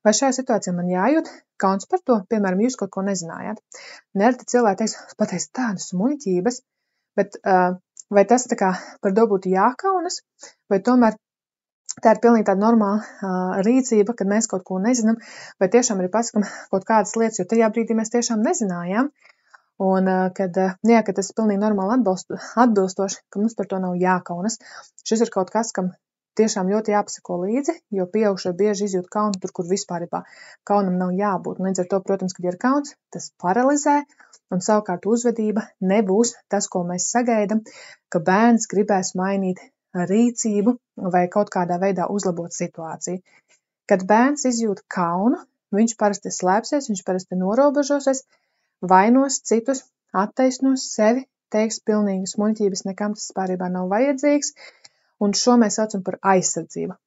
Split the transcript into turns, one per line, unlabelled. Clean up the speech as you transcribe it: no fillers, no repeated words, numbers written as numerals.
vai šajā situācijā man jājūt kauns par to, piemēram, jūs kaut ko nezinājāt. Nereti cilvēki teiks, pateiks tādas muļķības, bet vai tas tā kā par to būtu jākaunas, vai tomēr tā ir pilnīgi tāda normāla rīcība, kad mēs kaut ko nezinām, vai tiešām arī pasakam kaut kādas lietas, jo tajā brīdī mēs tiešām nezinājām. Un kad tas ir pilnīgi normāli atbilstoši, ka mums par to nav jākaunas. Šis ir kaut kas, kam tiešām ļoti jāpasako līdzi, jo pieaugušie bieži izjūt kaunu tur, kur vispārībā kaunam nav jābūt. Līdz ar to, protams, kad ir kauns, tas paralizē, un savukārt uzvedība nebūs tas, ko mēs sagaidām, ka bērns gribēs mainīt rīcību vai kaut kādā veidā uzlabot situāciju. Kad bērns izjūt kaunu, viņš parasti slēpsies, viņš parasti norobežosies, vainos citus, attaisnos sevi, teiks pilnīgas muļķības, nekam tas pārībā nav vajadzīgs, un šo mēs saucam par aizsardzību.